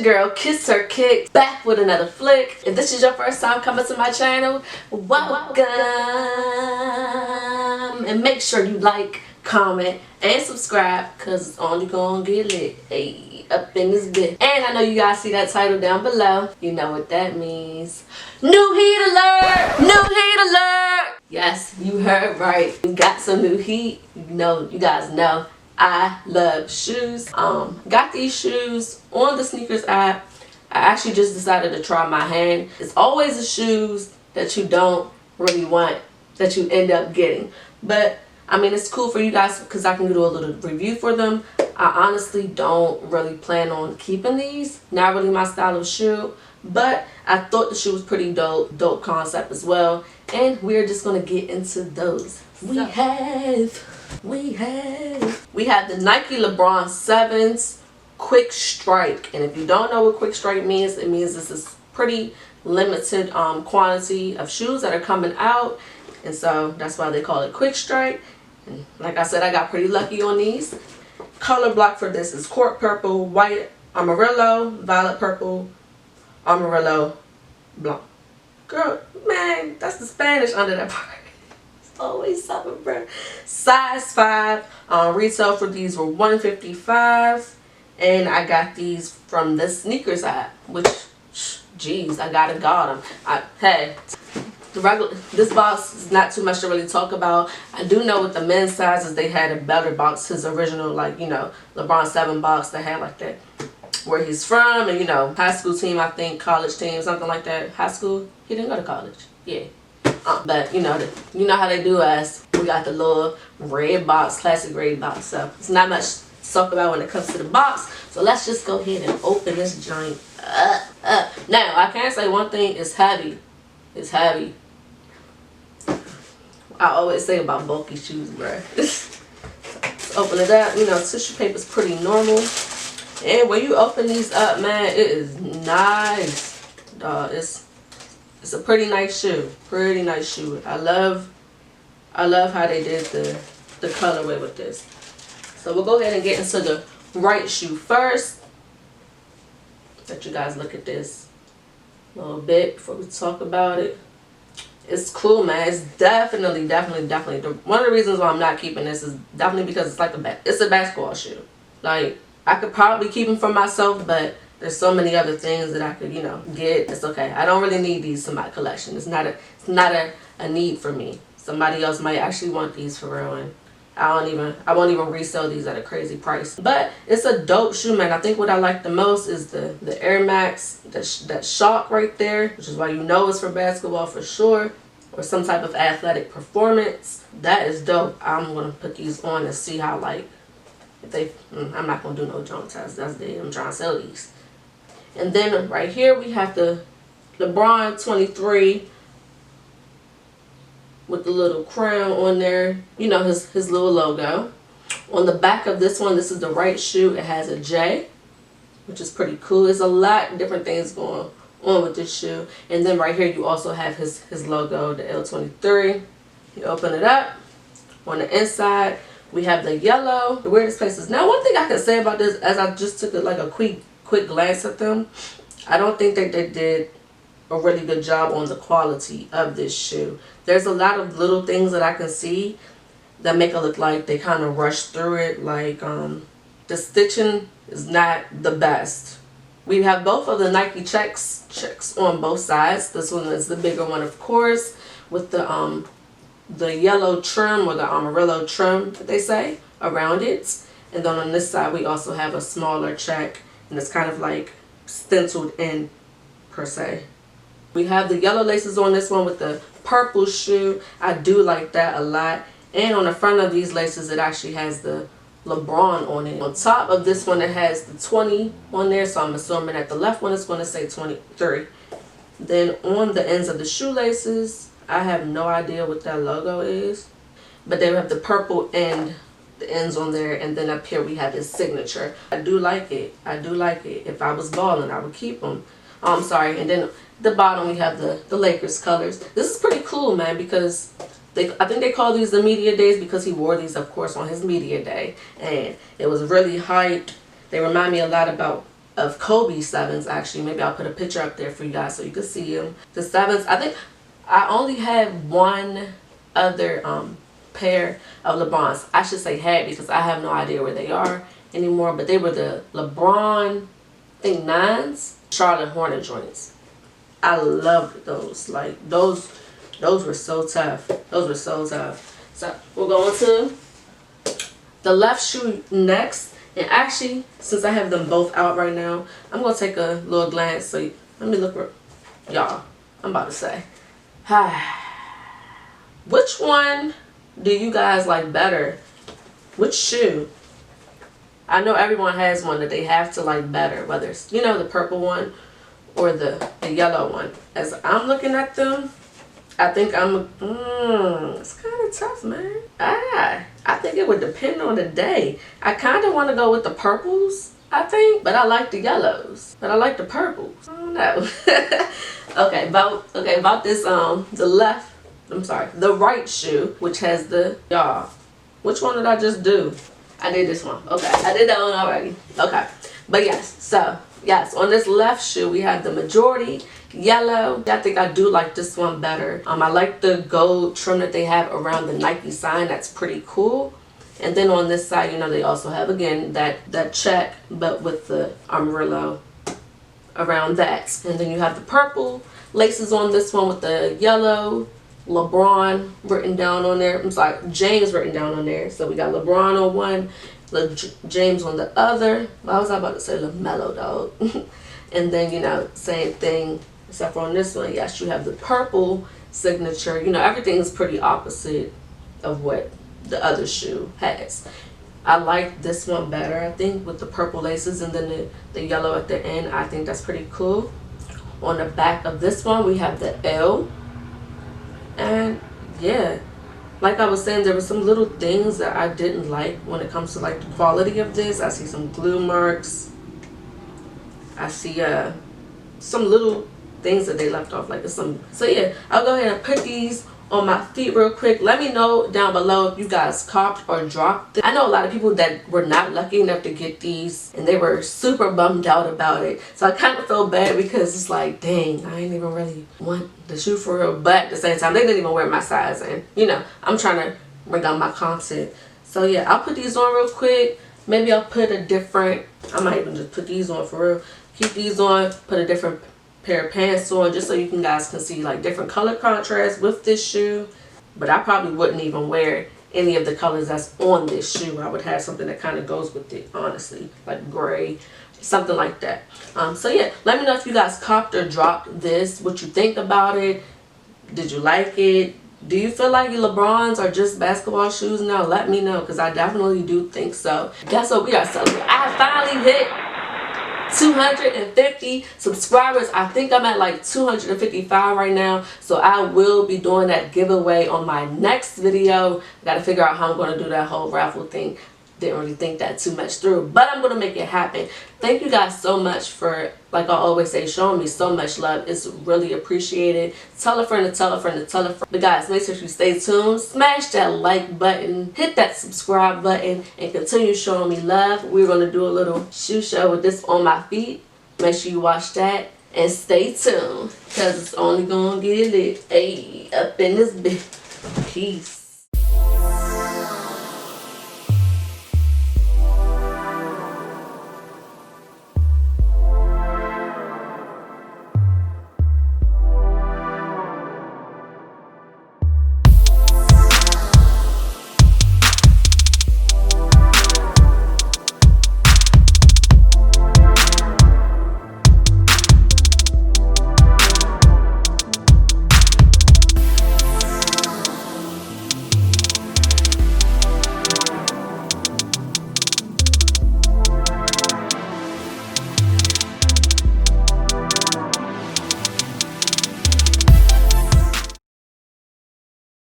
girl, Kiss Her Kick, back with another flick. If this is your first time coming to my channel, welcome. And make sure you like, comment, and subscribe, because it's only gonna get lit. Hey, up in this bit. And I know you guys see that title down below. You know what that means. New heat alert! New heat alert! Yes, you heard right. We got some new heat. You guys know I love shoes. Got these shoes on the sneakers app. I actually just decided to try my hand. It's always the shoes that you don't really want that you end up getting. But I mean, it's cool for you guys because I can do a little review for them. I honestly don't really plan on keeping these. Not really my style of shoe. But I thought the shoe was pretty dope concept as well. And we're just going to get into those. We have the Nike Lebron 7s Quick Strike. And if you don't know what Quick Strike means, it means this is pretty limited quantity of shoes that are coming out. And so that's why they call it Quick Strike. And like I said, I got pretty lucky on these. Color block for this is court purple, white amarillo, violet purple, amarillo, blanc. Girl, man, that's the Spanish under that part. It's always something, bro. Size 5. Retail for these were $155, and I got these from the sneakers app, which, geez, I got them. Hey. This box is not too much to really talk about. I do know with the men's sizes they had a better box. His original, like, you know, LeBron 7 box that had like that where he's from, and you know, high school team, I think, college team, something like that. High school, he didn't go to college. Yeah. But you know how they do us. We got the little red box, classic red box. So it's not much to talk about when it comes to the box. So let's just go ahead and open this joint up. Now I can say one thing: it's heavy. It's heavy. I always say about bulky shoes, bruh. Let's open it up. You know, tissue paper's pretty normal. And when you open these up, man, it is nice. It's a pretty nice shoe. Pretty nice shoe. I love how they did the colorway with this. So we'll go ahead and get into the right shoe first. Let you guys look at this a little bit before we talk about it. It's cool, man. It's definitely one of the reasons why I'm not keeping this is definitely because it's like it's a basketball shoe. Like, I could probably keep them for myself, but there's so many other things that I could, you know, get. It's okay. I don't really need these in my collection. It's not a need for me. Somebody else might actually want these for real, and I won't even resell these at a crazy price. But it's a dope shoe, man. I think what I like the most is the Air Max, that shock right there, which is why you know it's for basketball for sure, or some type of athletic performance. That is dope. I'm gonna put these on and see how, like, if they. I'm not gonna do no junk test. That's it. I'm trying to sell these. And then right here we have the LeBron 23 with the little crown on there. You know, his little logo. On the back of this one, this is the right shoe. It has a J, which is pretty cool. There's a lot of different things going on with this shoe. And then right here you also have his logo, the L23. You open it up. On the inside we have the yellow, the weirdest places. Now, one thing I can say about this, as I just took a quick glance at them, I don't think that they did a really good job on the quality of this shoe. There's a lot of little things that I can see that make it look like they kind of rushed through it. Like, the stitching is not the best. We have both of the Nike checks on both sides. This one is the bigger one, of course, with the yellow trim, or the amarillo trim that they say around it. And then on this side we also have a smaller check, and it's kind of like stenciled in per se. We have the yellow laces on this one with the purple shoe. I do like that a lot. And on the front of these laces it actually has the LeBron on it. On top of this one it has the 20 on there, so I'm assuming that the left one is going to say 23. Then on the ends of the shoelaces, I have no idea what that logo is, but they have the purple end, the ends on there, and then up here we have his signature. I do like it. If I was balling, I would keep them. I'm sorry. And then the bottom we have the Lakers colors. This is pretty cool, man, because I think they call these the media days because he wore these, of course, on his media day, and it was really hyped. They remind me a lot about of Kobe 7s actually. Maybe I'll put a picture up there for you guys so you can see them. The 7s, I think I only had one other pair of LeBrons. I should say had, because I have no idea where they are anymore, but they were the LeBron, I think 9s, Charlotte Hornet joints. I loved those. Like those were so tough. Those were so tough. So we're going to the left shoe next. And actually, since I have them both out right now, I'm going to take a little glance. So let me look for y'all. I'm about to say, which one do you guys like better? Which shoe? I know everyone has one that they have to like better, whether it's, you know, the purple one or the yellow one. As I'm looking at them, I think it's kind of tough, man. I think it would depend on the day. I kind of want to go with the purples, I think, but I like the yellows. But I like the purples. I don't know. Okay, about this, the right shoe, which has the, y'all, which one did I just do? I did this one. Okay, I did that one already. Okay, but yes, on this left shoe, we have the majority yellow. I think I do like this one better. I like the gold trim that they have around the Nike sign. That's pretty cool. And then on this side, you know, they also have, again, that check, but with the Amarillo around that. And then you have the purple laces on this one with the yellow LeBron written down on there. I'm sorry, James written down on there. So we got LeBron on one, James on the other. Why was I about to say LaMelo, dog? And then, you know, same thing, except for on this one, yes, you have the purple signature. You know, everything's pretty opposite of what the other shoe has. I like this one better, I think, with the purple laces and then the yellow at the end. I think that's pretty cool. On the back of this one, we have the L. And yeah, like I was saying, there were some little things that I didn't like when it comes to like the quality of this. I see some glue marks. I see some little things that they left off, like some. So yeah, I'll go ahead and put these on my feet real quick. Let me know down below if you guys copped or dropped them. I know a lot of people that were not lucky enough to get these and they were super bummed out about it. So I kind of feel bad because it's like, dang, I ain't even really want the shoe for real. But at the same time, they didn't even wear my size, and you know, I'm trying to bring out my content. So yeah, I'll put these on real quick. Maybe I'll put a different, I might even just put these on for real. Keep these on, put a different pair of pants on, just so you guys can see like different color contrast with this shoe. But I probably wouldn't even wear any of the colors that's on this shoe. I would have something that kind of goes with it, honestly, like gray, something like that. So yeah, let me know if you guys copped or dropped this, what you think about it. Did you like it? Do you feel like LeBrons are just basketball shoes now? Let me know, because I definitely do think so. Guess what? We are celebrating. I finally hit 250 subscribers. I think I'm at like 255 right now, so I will be doing that giveaway on my next video. Gotta figure out how I'm going to do that whole raffle thing. Didn't really think that too much through, but I'm going to make it happen. Thank you guys so much for, like I always say, showing me so much love. It's really appreciated. Tell a friend to tell a friend to tell a friend. But guys, make sure you stay tuned. Smash that like button, hit that subscribe button, and continue showing me love. We're going to do a little shoe show with this on my feet. Make sure you watch that and stay tuned, because it's only going to get lit. Hey, up in this bitch. Peace.